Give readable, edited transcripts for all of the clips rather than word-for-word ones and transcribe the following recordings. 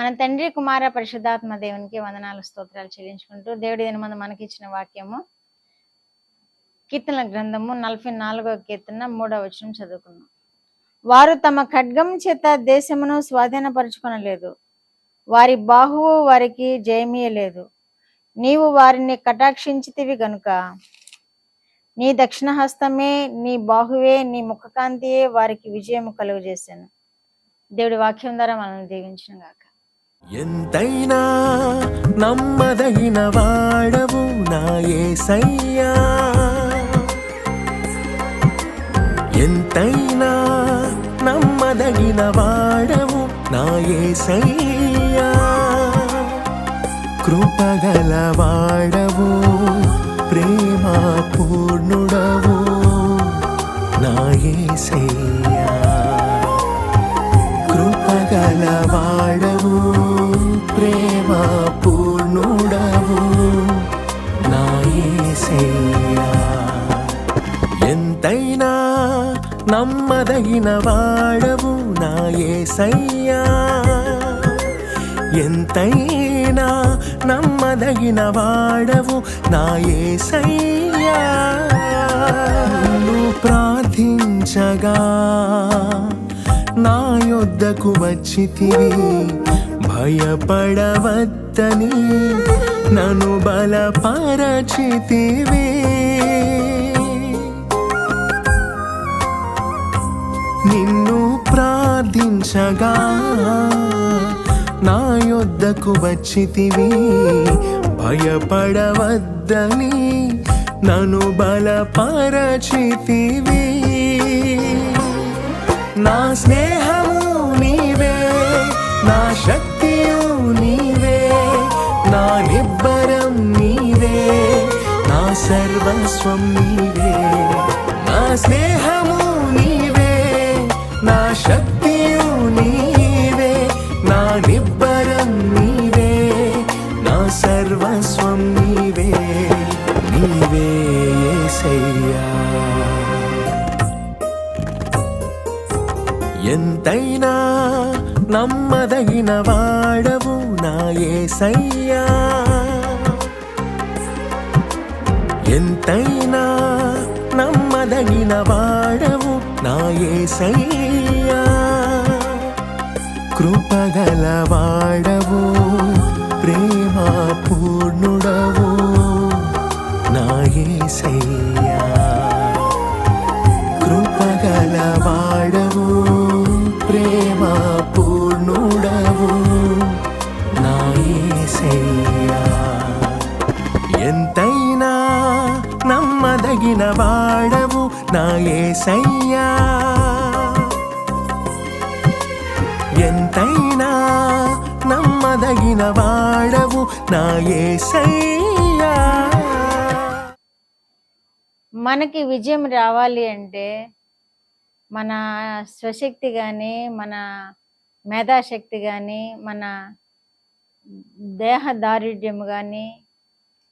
మన తండ్రి కుమార పరిశుద్ధాత్మ దేవునికి వందనాలు స్తోత్రాలు చెల్లించుకుంటూ దేవుడి దినమందు మనకిచ్చిన వాక్యము కీర్తనల గ్రంథము 44వ కీర్తన 3వ వచనం చదువుకున్నాం. వారు తమ ఖడ్గం చేత దేశమును స్వాధీనపరుచుకొనలేదు, వారి బాహువు వారికి జయమీయలేదు. నీవు వారిని కటాక్షించితివి గనుక నీ దక్షిణ హస్తమే, నీ బాహువే, నీ ముఖకాంతియే వారికి విజయము కలుగజేశాను. దేవుడి వాక్యం ద్వారా మనల్ని దీవించిన గాక. ఎంతైనా నమ్మదగిన వాడవు నా యేసయ్యా, ఎంతైనా నమ్మదగిన వాడవు నా యేసయ్యా, కృపగల వాడవు, ప్రేమ పూర్ణుడవు నా యేసయ్యా, కృపగల వాడవు, ప్రేమ పూర్ణుడవు నా యేసయ్యా, ఎంతైనా నమ్మదగిన వాడవు నా యేసయ్యా, ఎంతైనా నమ్మదగిన వాడవు నా యేసయ్యా. నువ్వు ప్రార్థించగా నా యొద్దకు వచ్చితివి, భయపడవద్దని నన్ను బలపరచితివి. నిన్ను ప్రార్థించగా నా యొద్దకు వచ్చితివి, భయపడవద్దని నన్ను బలపరచితివి. నా స్నేహము నీవే, నా శక్తియు నీవే, నా నిబ్బరం నీవే, నా సర్వస్వం నీవే. నా స్నేహము నీవే, నా శక్తియు నీవే, నా నిబ్బరం నీవే, నా సర్వస్వం నీవే, నీవే యేసయ్యా. ఎంతైనా నమ్మదగిన వాడవు నా యేసయ్యా, ఎంతైనా నమ్మదగిన వాడవు నా యేసయ్యా, కృపగల వాడవు, ప్రేమ పూర్ణుడవు నా యేసయ్యా, కృపగల వాడవు, ప్రేమ పూర్ణుడవు నా యేసయ్యా, ఎంతైనా నమ్మదగిన వాడవు నా యేసయ్యా, ఎంతైనా నమ్మదగిన వాడవు నా యేసయ్యా. మనకి విజయం రావాలి అంటే మన స్వశక్తి కానీ, మన మేధాశక్తి కానీ, మన దేహ దారుఢ్యం కానీ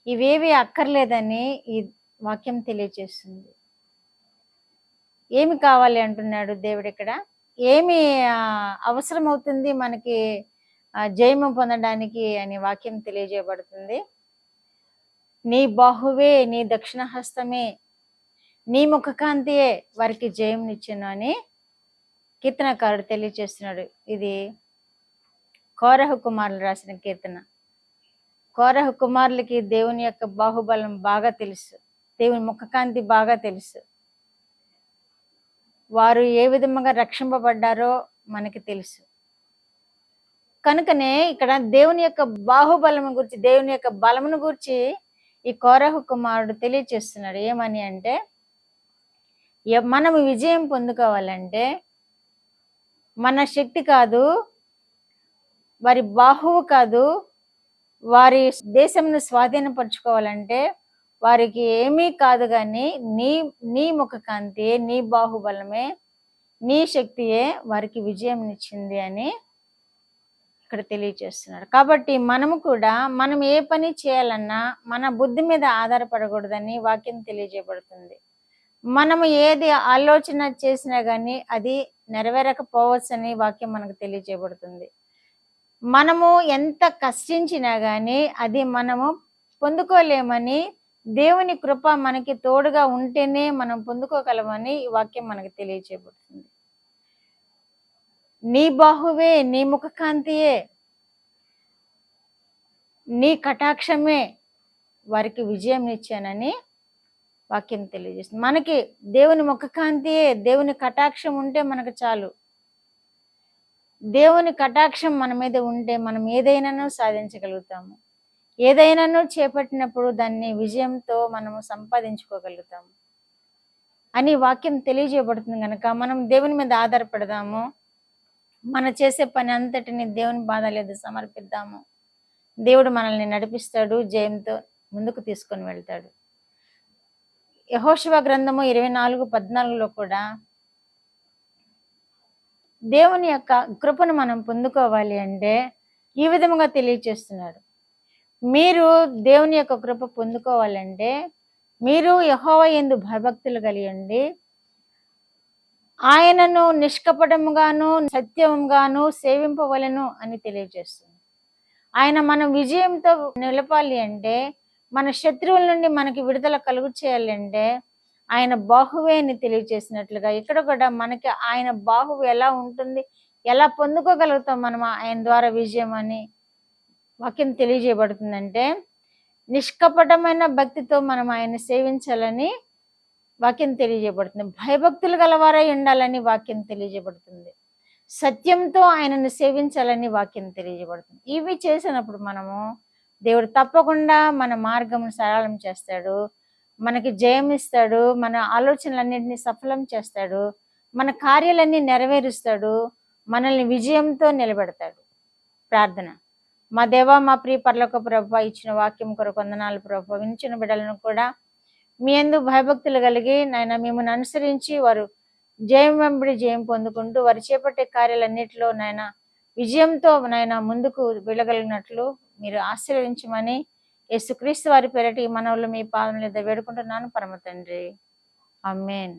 ఇవేవి అక్కర్లేదని ఈ వాక్యం తెలియజేస్తుంది. ఏమి కావాలి అంటున్నాడు దేవుడు ఇక్కడ? ఏమి అవసరం అవుతుంది మనకి జయము పొందడానికి అని వాక్యం తెలియజేయబడుతుంది. నీ బాహువే, నీ దక్షిణ హస్తమే, నీ ముఖకాంతియే వారికి జయంనిచ్చును అని కీర్తనకారుడు తెలియజేస్తున్నాడు. ఇది కోరహు కుమారులు రాసిన కీర్తన. కోరహు కుమారులకి దేవుని యొక్క బాహుబలం బాగా తెలుసు, దేవుని ముఖకాంతి బాగా తెలుసు. వారు ఏ విధంగా రక్షింపబడ్డారో మనకి తెలుసు. కనుకనే ఇక్కడ దేవుని యొక్క బాహుబలం గురించి, దేవుని యొక్క బలమును గురించి ఈ కోరహు కుమారుడు తెలియచేస్తున్నాడు. ఏమని అంటే, మనము విజయం పొందుకోవాలంటే మన శక్తి కాదు, వారి బాహువు కాదు, వారి దేశంను స్వాధీనపరచుకోవాలంటే వారికి ఏమీ కాదు, కానీ నీ ముఖకాంతి, నీ బాహుబలమే, నీ శక్తియే వారికి విజయం ఇచ్చింది అని ఇక్కడ తెలియజేస్తున్నాడు. కాబట్టి మనము కూడా మనం ఏ పని చేయాలన్నా మన బుద్ధి మీద ఆధారపడకూడదని వాక్యం తెలియజేయబడుతుంది. మనము ఏది ఆలోచన చేసినా కానీ అది నెరవేరకపోవచ్చని వాక్యం మనకు తెలియజేయబడుతుంది. మనము ఎంత కష్టించినా కానీ అది మనము పొందుకోలేమని, దేవుని కృప మనకి తోడుగా ఉంటేనే మనం పొందుకోగలమని ఈ వాక్యం మనకి తెలియచేయబడుతుంది. నీ బాహువే, నీ ముఖకాంతియే, నీ కటాక్షమే వారికి విజయం ఇచ్చానని వాక్యం తెలియజేస్తుంది. మనకి దేవుని ముఖకాంతియే, దేవుని కటాక్షం ఉంటే మనకు చాలు. దేవుని కటాక్షం మన మీద ఉంటే మనం ఏదైనాను సాధించగలుగుతాము. ఏదైనాను చేపట్టినప్పుడు దాన్ని విజయంతో మనము సంపాదించుకోగలుగుతాము అని వాక్యం తెలియజేయబడుతుంది. కనుక మనం దేవుని మీద ఆధారపడదాము. మన చేసే పని అంతటిని దేవుని బాధలేదు సమర్పిద్దాము. దేవుడు మనల్ని నడిపిస్తాడు, జయంతో ముందుకు తీసుకొని వెళ్తాడు. యెహోషువ గ్రంథము 24:14 కూడా దేవుని యొక్క కృపను మనం పొందుకోవాలి అంటే ఈ విధముగా తెలియచేస్తున్నాడు. మీరు దేవుని యొక్క కృప పొందుకోవాలంటే మీరు యెహోవా యందు భయభక్తులు కలిగండి, ఆయనను నిష్కపటముగాను సత్యముగాను సేవింపవలెను అని తెలియజేస్తుంది. ఆయన మన విజయంతో నిలపాలి అంటే, మన శత్రువుల నుండి మనకి విడుదల కలుగు చేయాలంటే ఆయన బాహువే అని తెలియజేసినట్లుగా ఇక్కడ కూడా మనకి ఆయన బాహువు ఎలా ఉంటుంది, ఎలా పొందుకోగలుగుతాం మనం ఆయన ద్వారా విజయం అని వాక్యం తెలియజేయబడుతుందంటే, నిష్కపటమైన భక్తితో మనం ఆయన సేవించాలని వాక్యం తెలియజేయబడుతుంది. భయభక్తులు గలవారై ఉండాలని వాక్యం తెలియజేయబడుతుంది. సత్యంతో ఆయనను సేవించాలని వాక్యం తెలియజేయబడుతుంది. ఇవి చేసినప్పుడు మనము దేవుడు తప్పకుండా మన మార్గమును సరళం చేస్తాడు, మనకి జయం ఇస్తాడు, మన ఆలోచనలన్నింటినీ సఫలం చేస్తాడు, మన కార్యాలన్నీ నెరవేరుస్తాడు, మనల్ని విజయంతో నిలబెడతాడు. ప్రార్థన. మా దేవా, మా ప్రియ పరలోక ప్రభువా, ఇచ్చిన వాక్యం కొరకు వందనాలు ప్రభువా. వినిచిన బిడ్డలను కూడా మీ యందు భయభక్తులు కలిగి నాయన మిమ్మల్ని అనుసరించి వారు జయం వెంబడి జయం పొందుకుంటూ వారు చేపట్టే కార్యాలన్నిటిలో నాయన విజయంతో నాయన ముందుకు వెళ్ళగలిగినట్లు మీరు ఆశీర్వదించమని యేసుక్రీస్తు వారి పేరటి మనవులు మీ పాదముల మీద వేడుకుంటున్నాను పరమ తండ్రి. ఆమేన్.